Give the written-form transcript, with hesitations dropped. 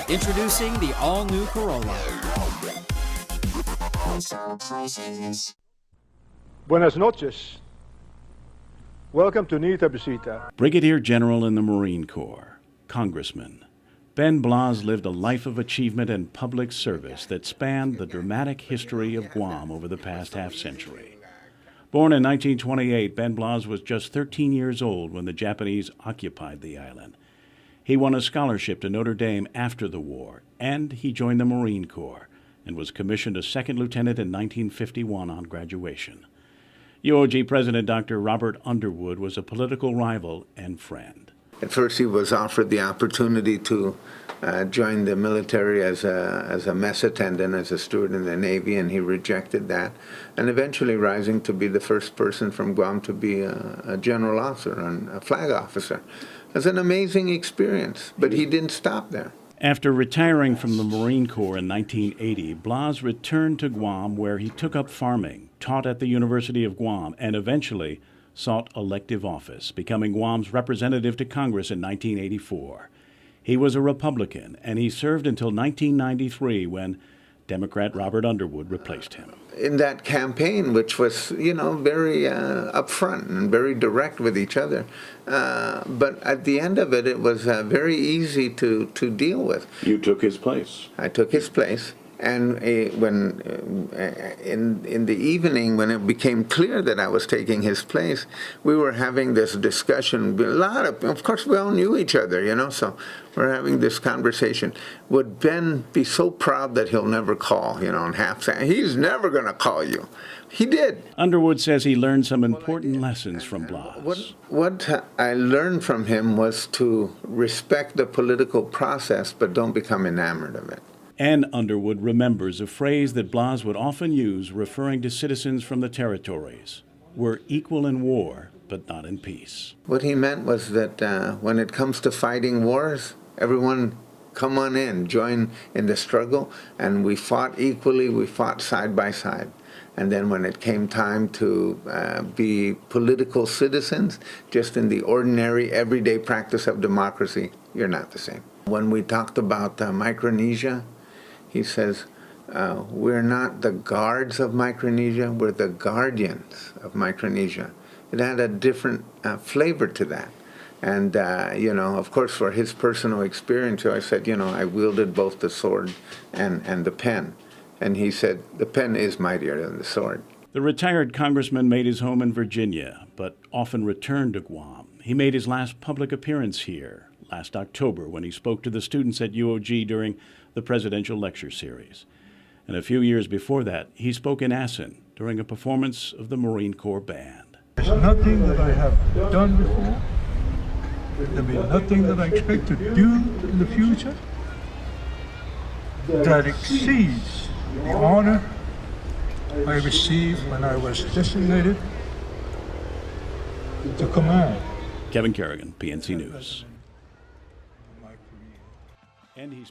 Introducing the all-new Corolla. Buenas noches. Welcome to Nita Visita. Brigadier General in the Marine Corps, Congressman, Ben BLAZ lived a life of achievement and public service that spanned the dramatic history of Guam over the past half-century. Born in 1928, Ben BLAZ was just 13 years old when the Japanese occupied the island. He won a scholarship to Notre Dame after the war, and he joined the Marine Corps and was commissioned a second lieutenant in 1951 on graduation. UOG President Dr. Robert Underwood was a political rival and friend. At first he was offered the opportunity to join the military as a mess attendant, as a steward in the Navy, and he rejected that, and eventually rising to be the first person from Guam to be a general officer and a flag officer. It was an amazing experience, but he didn't stop there. After retiring from the Marine Corps in 1980, BLAZ returned to Guam, where he took up farming, taught at the University of Guam, and eventually sought elective office, becoming Guam's representative to Congress in 1984. He was a Republican, and he served until 1993 when Democrat Robert Underwood replaced him. In that campaign, which was, very upfront and very direct with each other, but at the end of it, it was very easy to deal with. You took his place. I took his place. And when in the evening, when it became clear that I was taking his place, we were having this discussion. Of course, we all knew each other, so we're having this conversation. Would Ben be so proud that he'll never call, and half saying, he's never going to call you. He did. Underwood says he learned some important lessons from BLAZ. What I learned from him was to respect the political process, but don't become enamored of it. And Underwood remembers a phrase that BLAZ would often use referring to citizens from the territories. We're equal in war, but not in peace. What he meant was that when it comes to fighting wars, everyone come on in, join in the struggle, and we fought equally, we fought side by side. And then when it came time to be political citizens, just in the ordinary, everyday practice of democracy, you're not the same. When we talked about Micronesia, he says, we're not the guards of Micronesia, we're the guardians of Micronesia. It had a different flavor to that. And, of course, for his personal experience, I said, I wielded both the sword and the pen. And he said, the pen is mightier than the sword. The retired congressman made his home in Virginia, but often returned to Guam. He made his last public appearance here last October when he spoke to the students at UOG during the presidential lecture series. And a few years before that, he spoke in Assen during a performance of the Marine Corps Band. There's nothing that I have done before. There'll be nothing that I expect to do in the future that exceeds the honor I received when I was designated to command. Kevin Kerrigan, PNC News. And he's